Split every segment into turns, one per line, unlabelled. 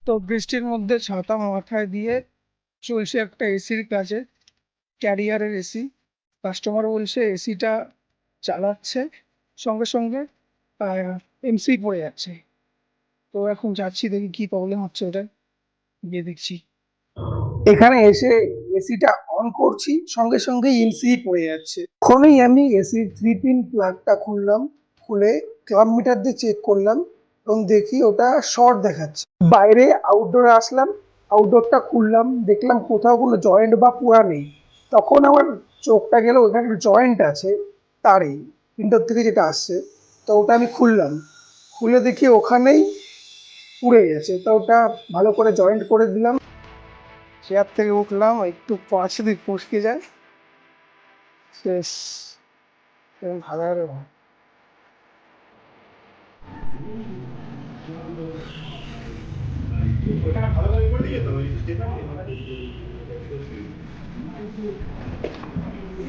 তো বৃষ্টির মধ্যে ছাতা মাথায় দিয়ে চলছে একটা এসির কাছে, ক্যারিয়ারের এসি। কাস্টমার বলছে এসিটা চালাচ্ছে, সঙ্গে সঙ্গে এমসি পড়ে যাচ্ছে। তো এখন যাচ্ছি, দেখি কি প্রবলেম হচ্ছে, ওটা গিয়ে দেখছি। এখানে এসে এসিটা অন করছি, সঙ্গে সঙ্গে এমসি পড়ে যাচ্ছে। এখনই আমি এসির 3 পিন প্লাগটা খুললাম, খুলে ক্লাব মিটার দিয়ে চেক করলাম এবং দেখি ওটা শর্ট দেখাচ্ছে। বাইরে আউটডোরে আসলাম, আউটডোরটা খুললাম, দেখলাম কোথাও কোনো জয়েন্ট বা পুরা নেই। তখন আমার চোখটা গেল ওখানে জয়েন্ট আছে তারই, উইন্ডোর থেকে যেটা আসছে। তো ওটা আমি খুললাম, খুলে দেখি ওখানেই পুড়ে গেছে। তো ওটা ভালো করে জয়েন্ট করে দিলাম। চেয়ার থেকে উঠলাম, একটু পাশে দিক ফসকে যায়, শেষ। ভালো আর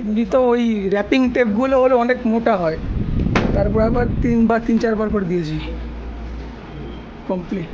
এমনি তো ওই র্যাপিং টেপগুলো হলে অনেক মোটা হয়, তারপর আবার 3 4 বার করে দিয়েছি, কমপ্লিট।